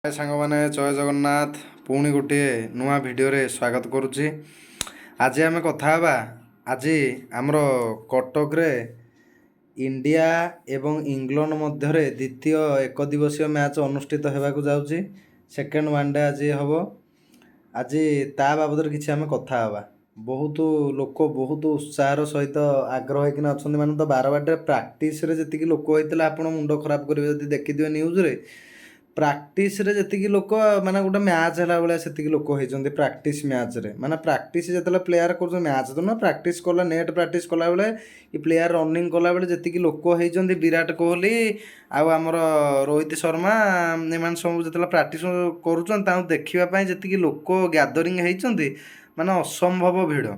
ସାଙ୍ଗମାନେ ଜୟ ଜଗନ୍ନାଥ। ପୁଣି ଗୋଟିଏ ନୂଆ ଭିଡ଼ିଓରେ ସ୍ୱାଗତ କରୁଛି। ଆଜି ଆମେ କଥା ହେବା ଆଜି ଆମର କଟକରେ ଇଣ୍ଡିଆ ଏବଂ ଇଂଲଣ୍ଡ ମଧ୍ୟରେ ଦ୍ୱିତୀୟ ଏକ ଦିବସୀୟ ମ୍ୟାଚ୍ ଅନୁଷ୍ଠିତ ହେବାକୁ ଯାଉଛି। ସେକେଣ୍ଡ ୱାନ୍ ଡେ ଆଜି ହେବ। ଆଜି ତା ବାବଦରେ କିଛି ଆମେ କଥା ହେବା। ବହୁତ ଲୋକ ବହୁତ ଉତ୍ସାହର ସହିତ ଆଗ୍ରହ ହେଇକିନା ଅଛନ୍ତି। ମାନେ ତ ବାରବାଟୀରେ ପ୍ରାକ୍ଟିସ୍ରେ ଯେତିକି ଲୋକ ହେଇଥିଲା ଆପଣ ମୁଣ୍ଡ ଖରାପ କରିବେ ଯଦି ଦେଖିଥିବେ ନ୍ୟୁଜ୍ରେ। ପ୍ରାକ୍ଟିସ୍ରେ ଯେତିକି ଲୋକ ମାନେ ଗୋଟେ ମ୍ୟାଚ୍ ହେଲା ଭଳିଆ ସେତିକି ଲୋକ ହେଇଛନ୍ତି ପ୍ରାକ୍ଟିସ୍ ମ୍ୟାଚ୍ରେ। ମାନେ ପ୍ରାକ୍ଟିସ୍ ଯେତେବେଳେ ପ୍ଲେୟାର କରୁଛନ୍ତି, ମ୍ୟାଚ୍ ତ ନୁହଁ, ପ୍ରାକ୍ଟିସ୍ କଲା ନେଟ୍ ପ୍ରାକ୍ଟିସ୍ କଲାବେଳେ ଏ ପ୍ଲେୟାର ରନିଂ କଲାବେଳେ ଯେତିକି ଲୋକ ହେଇଛନ୍ତି, ବିରାଟ କୋହଲି ଆଉ ଆମର ରୋହିତ ଶର୍ମା ଏମାନେ ସବୁ ଯେତେବେଳେ ପ୍ରାକ୍ଟିସ୍ କରୁଛନ୍ତି ତାଙ୍କୁ ଦେଖିବା ପାଇଁ ଯେତିକି ଲୋକ ଗ୍ୟାଦରିଂ ହେଇଛନ୍ତି, ମାନେ ଅସମ୍ଭବ ଭିଡ଼।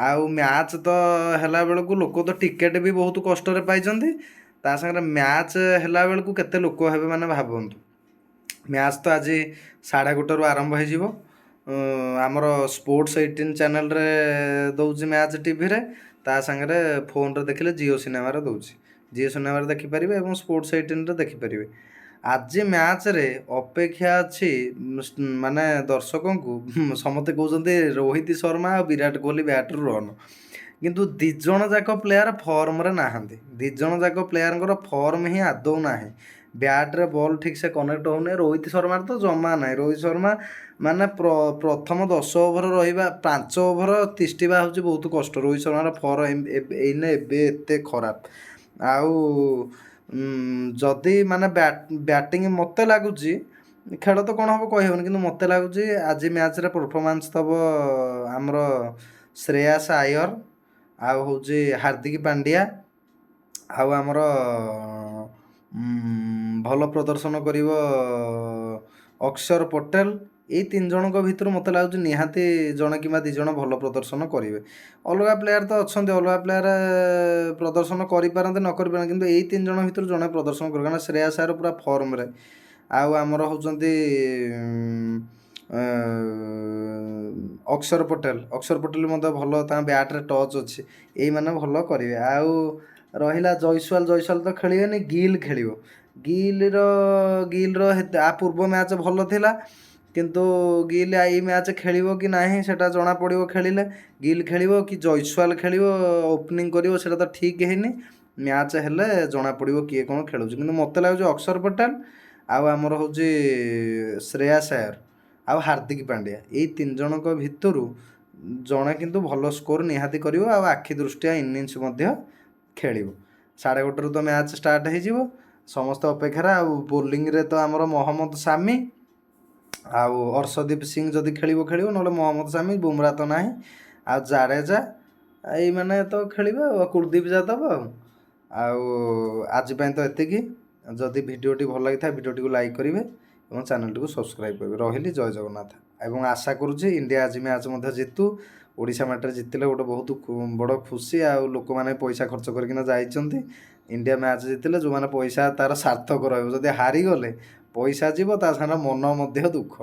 ଆଉ ମ୍ୟାଚ୍ ତ ହେଲା ବେଳକୁ ଲୋକ ତ ଟିକେଟ୍ ବି ବହୁତ କଷ୍ଟରେ ପାଇଛନ୍ତି। ତା ସାଙ୍ଗରେ ମ୍ୟାଚ୍ ହେଲା ବେଳକୁ କେତେ ଲୋକ ହେବେ ମାନେ ଭାବନ୍ତୁ। ମ୍ୟାଚ୍ ତ ଆଜି 1:30ରୁ ଆରମ୍ଭ ହେଇଯିବ। ଆମର ସ୍ପୋର୍ଟସ୍ 18 ଚ୍ୟାନେଲ୍ରେ ଦେଉଛି ମ୍ୟାଚ୍ ଟିଭିରେ। ତା ସାଙ୍ଗରେ ଫୋନ୍ରେ ଦେଖିଲେ ଜିଓ ସିନେମାରେ ଦେଉଛି। ଜିଓ ସିନେମାରେ ଦେଖିପାରିବେ ଏବଂ ସ୍ପୋର୍ଟସ୍ 18ରେ ଦେଖିପାରିବେ। ଆଜି ମ୍ୟାଚ୍ରେ ଅପେକ୍ଷା ଅଛି ମାନେ ଦର୍ଶକଙ୍କୁ। ସମସ୍ତେ କହୁଛନ୍ତି ରୋହିତ ଶର୍ମା ଆଉ ବିରାଟ କୋହଲି ବ୍ୟାଟ୍ରୁ ରନ୍। କିନ୍ତୁ ଦୁଇ ଜଣ ଯାକ ପ୍ଲେୟାର ଫର୍ମରେ ନାହାନ୍ତି। ଦୁଇ ଜଣ ଯାକ ପ୍ଲେୟାରଙ୍କର ଫର୍ମ ହିଁ ଆଦୌ ନାହିଁ। ବ୍ୟାଟ୍ରେ ବଲ୍ ଠିକ୍ ସେ କନେକ୍ଟ ହେଉନି। ରୋହିତ ଶର୍ମାର ତ ଜମା ନାହିଁ। ରୋହିତ ଶର୍ମା ମାନେ ପ୍ରଥମ 10 ଓଭର ରହିବା, 5 ଓଭର ତିଷ୍ଠିବା ହେଉଛି ବହୁତ କଷ୍ଟ। ରୋହିତ ଶର୍ମାର ଏବେ ଏତେ ଖରାପ। ଆଉ ଯଦି ମାନେ ବ୍ୟାଟିଂ ମୋତେ ଲାଗୁଛି, ଖେଳ ତ କ'ଣ ହେବ କହିହେବନି, କିନ୍ତୁ ମୋତେ ଲାଗୁଛି ଆଜି ମ୍ୟାଚ୍ରେ ପରଫର୍ମାନ୍ସ ଦେବ ଆମର ଶ୍ରେୟାସ ଆୟର, ଆଉ ହେଉଛି ହାର୍ଦ୍ଦିକ ପାଣ୍ଡିଆ, ଆଉ ଆମର ଭଲ ପ୍ରଦର୍ଶନ କରିବ ଅକ୍ଷର ପଟେଲ। ଏଇ 3 ଜଣଙ୍କ ଭିତରୁ ମୋତେ ଲାଗୁଛି ନିହାତି ଜଣେ କିମ୍ବା 2 ଜଣ ଭଲ ପ୍ରଦର୍ଶନ କରିବେ। ଅଲଗା ପ୍ଲେୟାର ତ ଅଛନ୍ତି, ଅଲଗା ପ୍ଲେୟାର ପ୍ରଦର୍ଶନ କରିପାରନ୍ତି ନ କରିପାରନ୍ତି, କିନ୍ତୁ ଏଇ 3 ଜଣ ଭିତରୁ ଜଣେ ପ୍ରଦର୍ଶନ କରିବ। କାରଣ ଶ୍ରେୟାସ ଆୟର ପୁରା ଫର୍ମରେ, ଆଉ ଆମର ହେଉଛନ୍ତି ଅକ୍ଷର ପଟେଲ ମଧ୍ୟ ଭଲ, ତାଙ୍କ ବ୍ୟାଟ୍ରେ ଟଚ୍ ଅଛି। ଏଇମାନେ ଭଲ କରିବେ। ଆଉ ରହିଲା ଜୟସ୍ୱାଲ ତ ଖେଳିବେନି, ଗିଲ୍ ଖେଳିବ। ଗିଲ୍ର ଆ ପୂର୍ବ ମ୍ୟାଚ୍ ଭଲ ଥିଲା, କିନ୍ତୁ ଗିଲ୍ ଏଇ ମ୍ୟାଚ୍ ଖେଳିବ କି ନାହିଁ ସେଟା ଜଣାପଡ଼ିବ ଖେଳିଲେ। ଗିଲ୍ ଖେଳିବ କି ଜୟସ୍ୱାଲ ଖେଳିବ, ଓପନିଂ କରିବ, ସେଇଟା ତ ଠିକ୍ ହେଇନି। ମ୍ୟାଚ୍ ହେଲେ ଜଣାପଡ଼ିବ କିଏ କ'ଣ ଖେଳୁଛି। କିନ୍ତୁ ମୋତେ ଲାଗୁଛି ଅକ୍ଷର ପଟେଲ ଆଉ ଆମର ହେଉଛି ଶ୍ରେୟାସ ଆୟର ଆଉ ହାର୍ଦ୍ଦିକ ପାଣ୍ଡିଆ, ଏଇ 3 ଜଣଙ୍କ ଭିତରୁ ଜଣେ କିନ୍ତୁ ଭଲ ସ୍କୋର ନିହାତି କରିବ ଆଉ ଆଖି ଦୃଷ୍ଟିଆ ଇନିଂସ ମଧ୍ୟ ଖେଳିବ। 1:30ରୁ ତ ମ୍ୟାଚ୍ ଷ୍ଟାର୍ଟ ହେଇଯିବ। ସମସ୍ତେ ଅପେକ୍ଷାରେ। ଆଉ ବୋଲିଂରେ ତ ଆମର ମହମ୍ମଦ ସାମି ଆଉ ଅର୍ଷଦୀପ ସିଂ ଯଦି ଖେଳିବ, ନହେଲେ ମହମ୍ମଦ ସାମି, ବୁମରା ତ ନାହିଁ, ଆଉ ଜାଡ଼େଜା, ଏଇମାନେ ତ ଖେଳିବେ, ଆଉ କୁଲଦୀପ ଯାଦବ। ଆଉ ଆଜି ପାଇଁ ତ ଏତିକି। ଯଦି ଭିଡ଼ିଓଟି ଭଲ ଲାଗିଥାଏ ଭିଡ଼ିଓଟିକୁ ଲାଇକ୍ କରିବେ ଏବଂ ଚ୍ୟାନେଲଟିକୁ ସବସ୍କ୍ରାଇବ୍ କରିବେ। ରହିଲି, ଜୟ ଜଗନ୍ନାଥ। ଏବଂ ଆଶା କରୁଛି ଇଣ୍ଡିଆ ଆଜି ମ୍ୟାଚ୍ ମଧ୍ୟ ଜିତୁ। ଓଡ଼ିଶା ମାଟିରେ ଜିତିଲେ ଗୋଟେ ବହୁତ ବଡ଼ ଖୁସି। ଆଉ ଲୋକମାନେ ପଇସା ଖର୍ଚ୍ଚ କରିକିନା ଯାଇଛନ୍ତି। ଇଣ୍ଡିଆ ମ୍ୟାଚ୍ ଜିତିଲେ ଯେଉଁମାନେ ପଇସା ତା'ର ସାର୍ଥକ ରହିବ। ଯଦି ହାରିଗଲେ ପଇସା ଯିବ, ତା ସାଙ୍ଗରେ ମନ ମଧ୍ୟ ଦୁଃଖ।